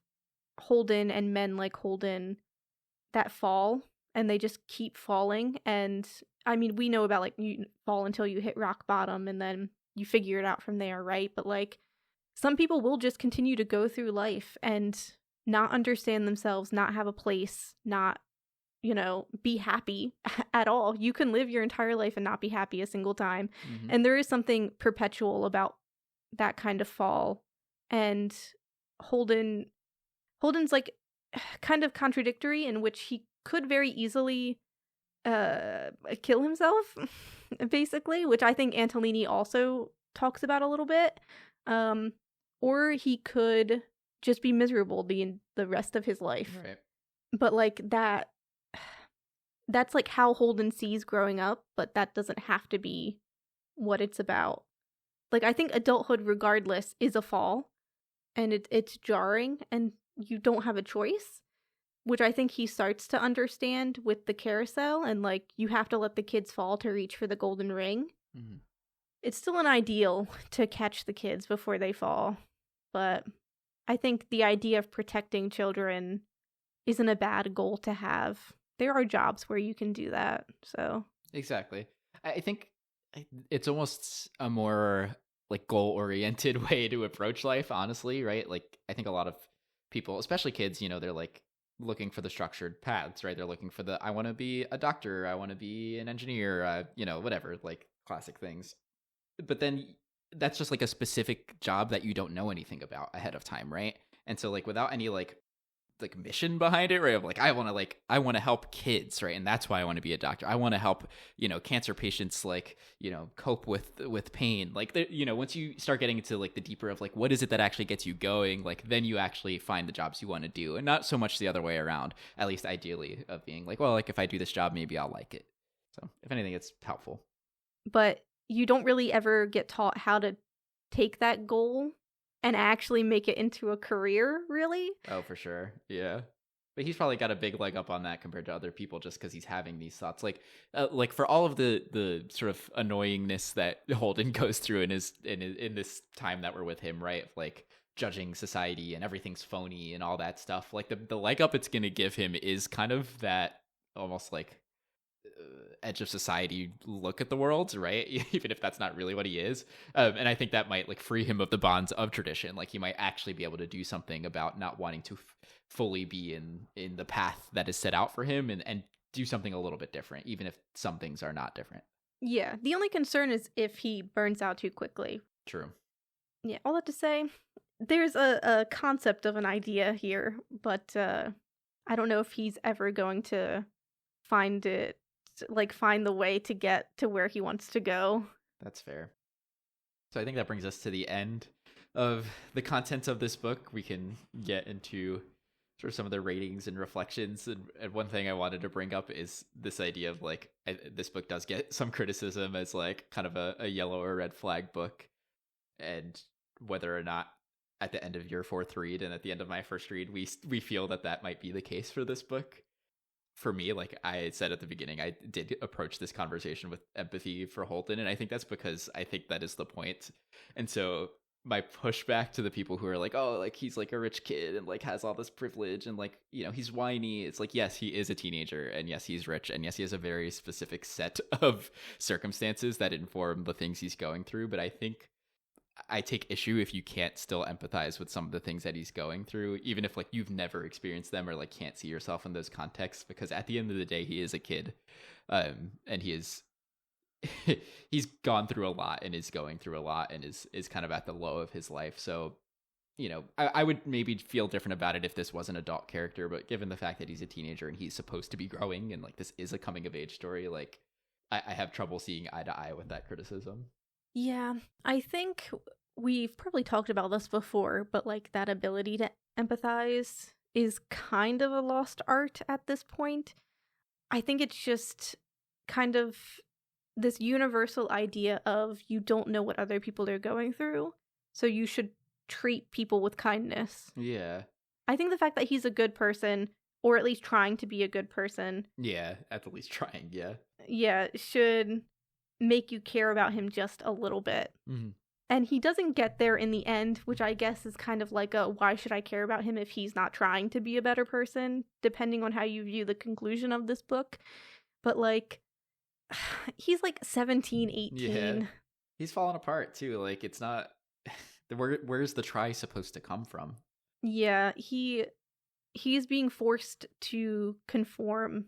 Holden and men like Holden that fall and they just keep falling. And I mean, we know about like you fall until you hit rock bottom and then you figure it out from there, right? But like some people will just continue to go through life and not understand themselves, not have a place, not, be happy at all. You can live your entire life and not be happy a single time. Mm-hmm. And there is something perpetual about that kind of fall. And Holden's like kind of contradictory, in which he could very easily kill himself, basically, which I think Antolini also talks about a little bit. Or he could just be miserable the rest of his life. Right. But like that's like how Holden sees growing up, but that doesn't have to be what it's about. Like, I think adulthood, regardless, is a fall, and it's jarring, and you don't have a choice, which I think he starts to understand with the carousel, and like, you have to let the kids fall to reach for the golden ring. Mm-hmm. It's still an ideal to catch the kids before they fall, but I think the idea of protecting children isn't a bad goal to have. There are jobs where you can do that, so. Exactly. I think it's almost a more like goal-oriented way to approach life, honestly, right? Like, I think a lot of people, especially kids, they're like looking for the structured paths, right? They're looking for I want to be a doctor, I want to be an engineer, whatever, like classic things. But then that's just like a specific job that you don't know anything about ahead of time, right? And so like without any like mission behind it, right? Of like, I want to help kids, right? And that's why I want to be a doctor. I want to help, cancer patients like, cope with pain. Like, once you start getting into like the deeper of like, what is it that actually gets you going? Like, then you actually find the jobs you want to do, and not so much the other way around, at least ideally, of being like, well, like if I do this job, maybe I'll like it. So if anything, it's helpful. But you don't really ever get taught how to take that goal and actually make it into a career, really. Oh, for sure. Yeah. But he's probably got a big leg up on that compared to other people just because he's having these thoughts. Like for all of the sort of annoyingness that Holden goes through in this time that we're with him, right? Like judging society and everything's phony and all that stuff. Like the leg up it's going to give him is kind of that almost like edge of society look at the world, right? Even if that's not really what he is. And I think that might like free him of the bonds of tradition. Like he might actually be able to do something about not wanting to fully be in the path that is set out for him and do something a little bit different, even if some things are not different. Yeah, the only concern is if he burns out too quickly. True. Yeah, all that to say, there's a concept of an idea here, but I don't know if he's ever going to find the way to get to where he wants to go. That's fair. So I think that brings us to the end of the contents of this book. We can get into sort of some of the ratings and reflections. And one thing I wanted to bring up is this idea of like, this book does get some criticism as like kind of a yellow or red flag book. And whether or not at the end of your fourth read and at the end of my first read, we feel that might be the case for this book. For me, like I said at the beginning, I did approach this conversation with empathy for Holden, and I think that's because I think that is the point. And so my pushback to the people who are like, oh, like he's like a rich kid and like has all this privilege and like, you know, he's whiny. It's like, yes, he is a teenager, and yes, he's rich, and yes, he has a very specific set of circumstances that inform the things he's going through. But I think I take issue if you can't still empathize with some of the things that he's going through, even if like you've never experienced them or like can't see yourself in those contexts, because at the end of the day, he is a kid, and he is he's gone through a lot and is going through a lot and is kind of at the low of his life. So, you know, I would maybe feel different about it if this was an adult character, but given the fact that he's a teenager and he's supposed to be growing and like this is a coming of age story, like I have trouble seeing eye to eye with that criticism. Yeah, I think we've probably talked about this before, but like that ability to empathize is kind of a lost art at this point. I think it's just kind of this universal idea of you don't know what other people are going through, so you should treat people with kindness. Yeah. I think the fact that he's a good person, or at least trying to be a good person. Yeah, at the least trying, yeah. Yeah, should make you care about him just a little bit. Mm-hmm. And he doesn't get there in the end, which I guess is kind of like a why should I care about him if he's not trying to be a better person, depending on how you view the conclusion of this book. But like, he's like 17, 18. Yeah. He's falling apart too. Like it's not where's the try supposed to come from? Yeah, he's being forced to conform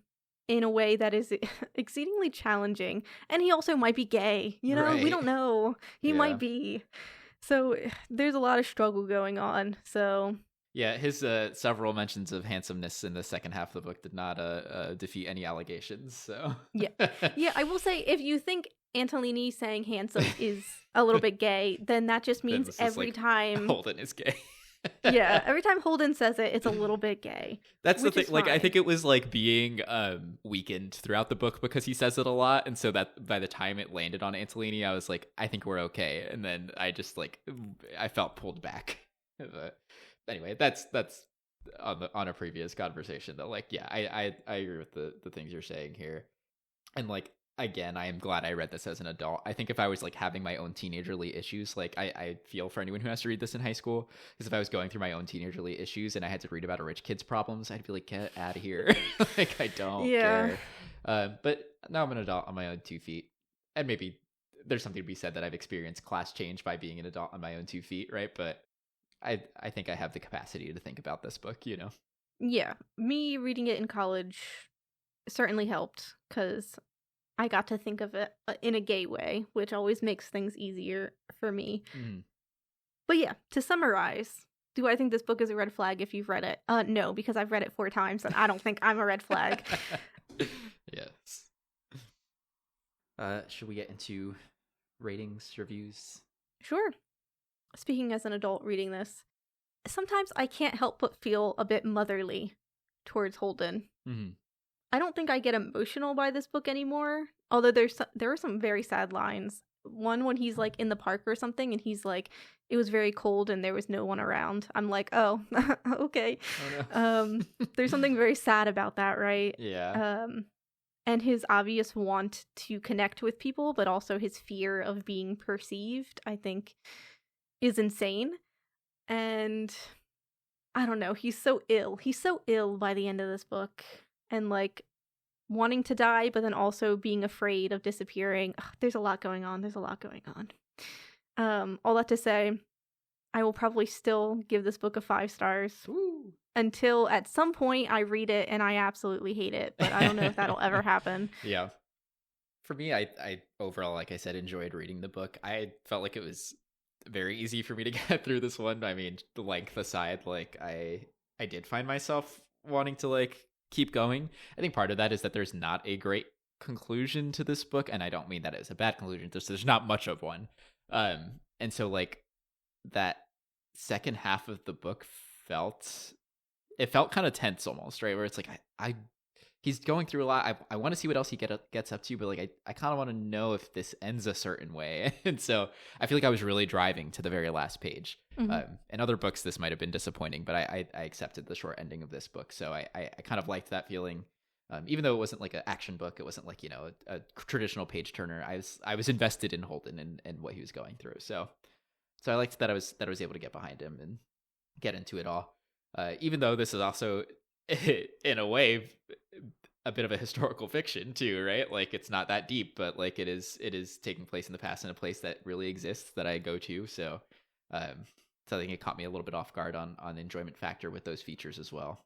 in a way that is exceedingly challenging. And he also might be gay, you know? Right. We don't know. He might be. So there's a lot of struggle going on. So yeah, his several mentions of handsomeness in the second half of the book did not defeat any allegations. So yeah, I will say if you think Antolini saying handsome is a little bit gay, then that just means every time Holden is gay. Yeah, every time Holden says it, it's a little bit gay. That's the thing. Like, I think it was like being weakened throughout the book because he says it a lot, and so that by the time it landed on Antolini, I was like, I think we're okay. And then I just like I felt pulled back. But anyway, that's on a previous conversation though. Like, yeah, I agree with the things you're saying here, and like. Again, I am glad I read this as an adult. I think if I was like having my own teenagerly issues, like I feel for anyone who has to read this in high school, because if I was going through my own teenagerly issues and I had to read about a rich kid's problems, I'd be like, get out of here. Like, I don't care. But now I'm an adult on my own 2 feet. And maybe there's something to be said that I've experienced class change by being an adult on my own 2 feet, right? But I think I have the capacity to think about this book, you know? Yeah. Me reading it in college certainly helped, because I got to think of it in a gay way, which always makes things easier for me. Mm. But yeah, to summarize, do I think this book is a red flag if you've read it? No, because I've read it 4 times and I don't think I'm a red flag. Yes. Should we get into ratings, reviews? Sure. Speaking as an adult reading this, sometimes I can't help but feel a bit motherly towards Holden. Mm-hmm. I don't think I get emotional by this book anymore. Although there are some very sad lines. One when he's like in the park or something, and he's like, "It was very cold and there was no one around." I'm like, "Oh, okay." Oh, no. There's something very sad about that, right? Yeah. And his obvious want to connect with people, but also his fear of being perceived, I think, is insane. And I don't know, he's so ill. He's so ill by the end of this book. And like wanting to die, but then also being afraid of disappearing. Ugh, there's a lot going on. All that to say, I will probably still give this book a 5 stars. Woo. Until at some point I read it and I absolutely hate it, but I don't know if that'll ever happen. Yeah. For me, I overall, like I said, enjoyed reading the book. I felt like it was very easy for me to get through this one. I mean, the length aside, like I did find myself wanting to like keep going. I think part of that is that there's not a great conclusion to this book, and I don't mean that as a bad conclusion. There's not much of one. And so like that second half of the book felt kind of tense almost, right? Where it's like he's going through a lot. I want to see what else he gets up to, but like I kind of want to know if this ends a certain way. And so I feel like I was really driving to the very last page. Mm-hmm. In other books, this might have been disappointing, but I accepted the short ending of this book. So I kind of liked that feeling. Even though it wasn't like an action book, it wasn't like, a traditional page turner. I was invested in Holden and what he was going through. So I liked that I was able to get behind him and get into it all. Even though this is also, in a way, a bit of a historical fiction too, right? Like it's not that deep, but like it is taking place in the past in a place that really exists that I go to. So, so I think it caught me a little bit off guard on enjoyment factor with those features as well.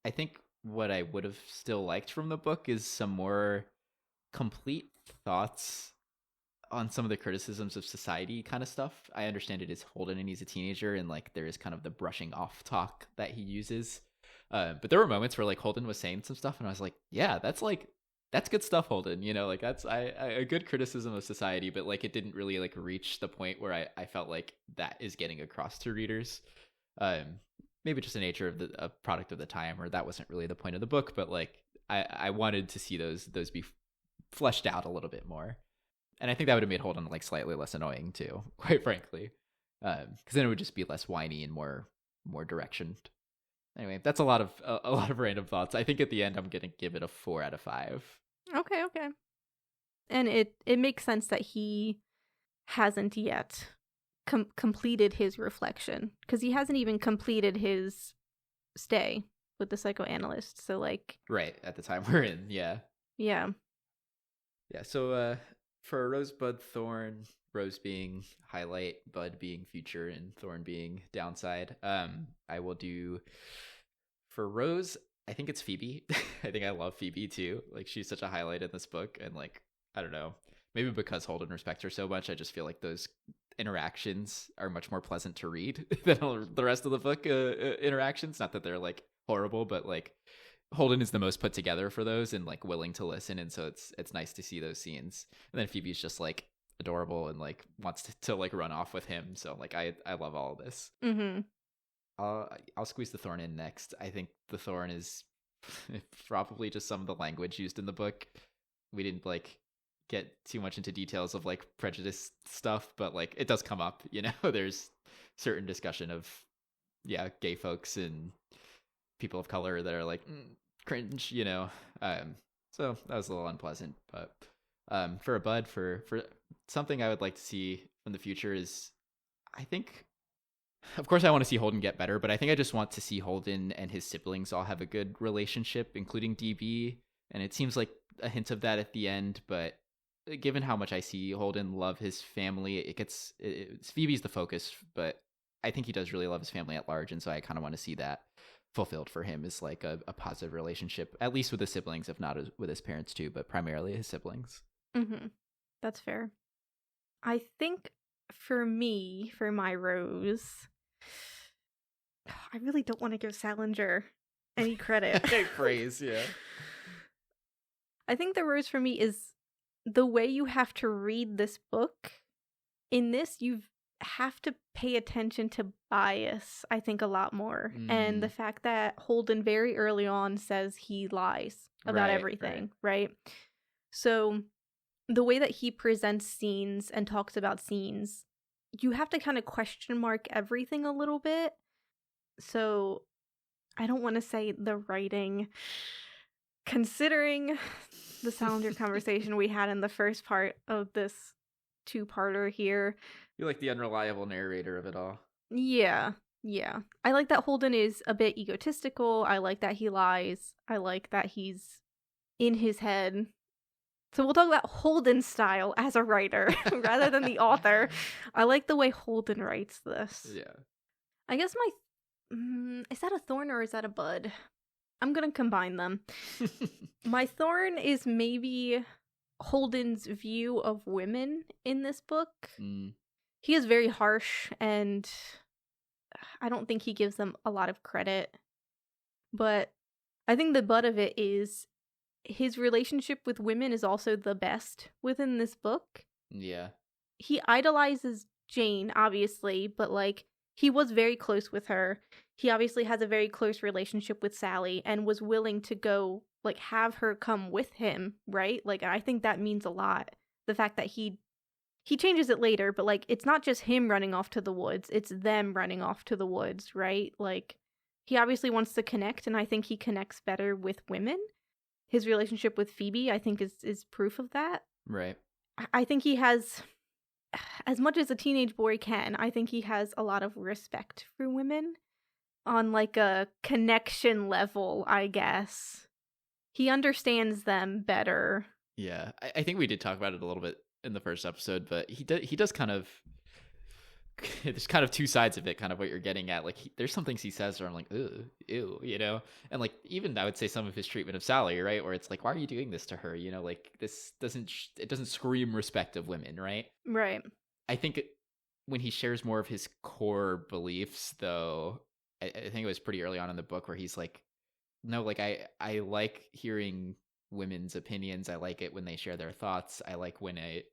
I think what I would have still liked from the book is some more complete thoughts on some of the criticisms of society kind of stuff. I understand it is Holden and he's a teenager, and like there is kind of the brushing off talk that he uses. But there were moments where like Holden was saying some stuff and I was like, yeah, that's good stuff, Holden. Like that's a good criticism of society, but like it didn't really like reach the point where I felt like that is getting across to readers. Maybe just the nature of a product of the time, or that wasn't really the point of the book, but like I wanted to see those be fleshed out a little bit more. And I think that would have made Holden like slightly less annoying too, quite frankly, because then it would just be less whiny and more directioned. Anyway, that's a lot of random thoughts. I think at the end I'm gonna give it a 4 out of 5. Okay. And it makes sense that he hasn't yet completed his reflection, because he hasn't even completed his stay with the psychoanalyst. So like, right at the time we're in, yeah. So for Rosebud Thorn, Rose being highlight, Bud being future, and Thorn being downside, I will do for Rose, I think it's Phoebe. I think I love Phoebe too. Like she's such a highlight in this book, and like I don't know, maybe because Holden respects her so much, I just feel like those interactions are much more pleasant to read than the rest of the book interactions. Not that they're like horrible, but like Holden is the most put together for those and like willing to listen, and so it's nice to see those scenes. And then Phoebe's just like adorable and like wants to like run off with him. So like I love all of this. Mm-hmm. I'll squeeze the Thorn in next. I think the Thorn is probably just some of the language used in the book. We didn't like get too much into details of like prejudice stuff, but like it does come up, there's certain discussion of gay folks and people of color that are like cringe, so that was a little unpleasant. But for a Bud, for something I would like to see in the future is, I think, of course I want to see Holden get better, but I think I just want to see Holden and his siblings all have a good relationship, including DB, and it seems like a hint of that at the end. But given how much I see Holden love his family, it's Phoebe's the focus, but I think he does really love his family at large, and so I kind of want to see that fulfilled for him as like a positive relationship, at least with his siblings, if not with his parents too, but primarily his siblings. Mm-hmm. That's fair. I think for me, for my Rose, I really don't want to give Salinger any credit. Praise, yeah. I think the Rose for me is the way you have to read this book. In this, you have to pay attention to bias, I think, a lot more. And the fact that Holden very early on says he lies about everything, right? So the way that he presents scenes and talks about scenes, you have to kind of question mark everything a little bit. So I don't want to say the writing, considering the Salinger conversation we had in the first part of this two-parter here. You're like the unreliable narrator of it all. Yeah. I like that Holden is a bit egotistical. I like that he lies. I like that he's in his head. So we'll talk about Holden's style as a writer rather than the author. I like the way Holden writes this. Yeah. I guess is that a thorn or is that a bud? I'm going to combine them. My thorn is maybe Holden's view of women in this book. He is very harsh, and I don't think he gives them a lot of credit. But I think the butt of it is his relationship with women is also the best within this book. Yeah. He idolizes Jane, obviously, but, like, he was very close with her. He obviously has a very close relationship with Sally and was willing to go, like, have her come with him, right? Like, I think that means a lot. The fact that he changes it later, but, like, it's not just him running off to the woods. It's them running off to the woods, right? Like, he obviously wants to connect, and I think he connects better with women. His relationship with Phoebe, I think, is proof of that. Right. I think he has, as much as a teenage boy can, I think he has a lot of respect for women on, like, a connection level, I guess. He understands them better. Yeah. I think we did talk about it a little bit in the first episode, but he does kind of, there's kind of two sides of it, kind of what you're getting at. Like, there's some things he says where I'm like, ew, you know? And, like, even I would say some of his treatment of Sally, right? Where it's like, why are you doing this to her? You know, like, this doesn't scream respect of women, right? Right. I think when he shares more of his core beliefs, though, I think it was pretty early on in the book where he's like, no, like, I like hearing women's opinions. I like it when they share their thoughts. I like when I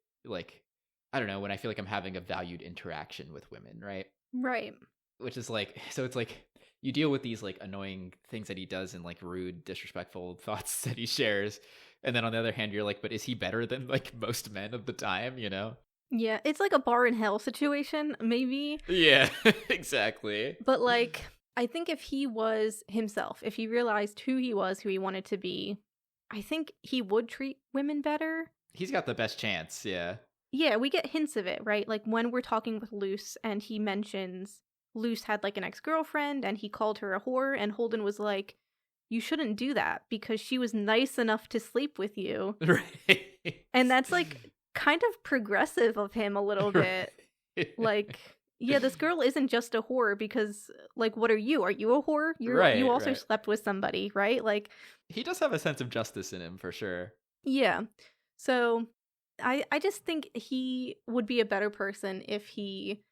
don't know, when I feel like I'm having a valued interaction with women, right? Right. Which is like, so it's like, you deal with these, like, annoying things that he does and, like, rude, disrespectful thoughts that he shares. And then on the other hand, you're like, but is he better than, like, most men of the time, you know? Yeah, it's like a bar in hell situation, maybe. Yeah, exactly. But, like, I think if he was himself, if he realized who he wanted to be, I think he would treat women better. He's got the best chance, yeah. Yeah, we get hints of it, right? Like, when we're talking with Luce and he mentions Luce had, like, an ex-girlfriend and he called her a whore, and Holden was like, you shouldn't do that because she was nice enough to sleep with you. Right. And that's, like, kind of progressive of him a little bit. Right. Like, yeah, this girl isn't just a whore because, like, what are you? Are you a whore? You also slept with somebody, right? Like, he does have a sense of justice in him, for sure. Yeah. So I just think he would be a better person if he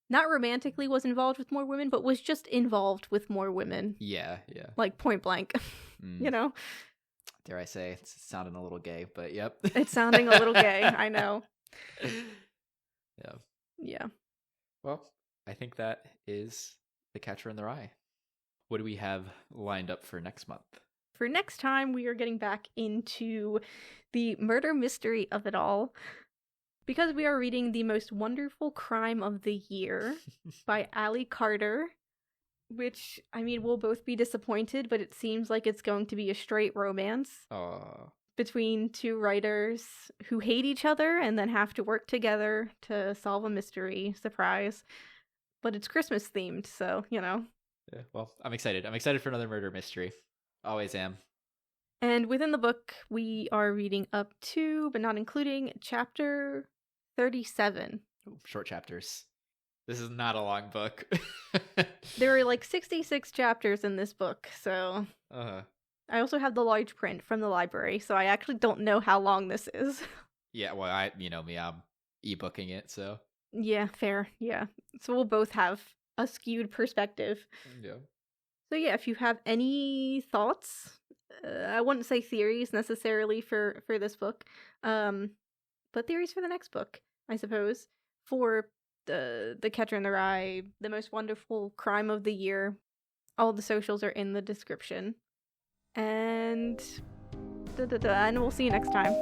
not romantically was involved with more women, but was just involved with more women. Yeah. Like, point blank, you know? Dare I say, it's sounding a little gay, but yep. It's sounding a little gay, I know. Yeah. Well, I think that is The Catcher in the Rye. What do we have lined up for next month? For next time, we are getting back into the murder mystery of it all, because we are reading The Most Wonderful Crime of the Year by Ali Carter, which, I mean, we'll both be disappointed, but it seems like it's going to be a straight romance between two writers who hate each other and then have to work together to solve a mystery. Surprise. But it's Christmas themed, so, you know. Yeah, well, I'm excited. I'm excited for another murder mystery. Always am. And within the book, we are reading up to, but not including, chapter 37. Ooh, short chapters. This is not a long book. There are like 66 chapters in this book, so... I also have the large print from the library, so I actually don't know how long this is. Yeah, well, you know me, I'm e-booking it, so... Yeah, fair, yeah. So we'll both have a skewed perspective. Yeah. So yeah, if you have any thoughts, I wouldn't say theories necessarily for this book, but theories for the next book, I suppose. For The Catcher in the Rye, The Most Wonderful Crime of the Year. All the socials are in the description. And we'll see you next time.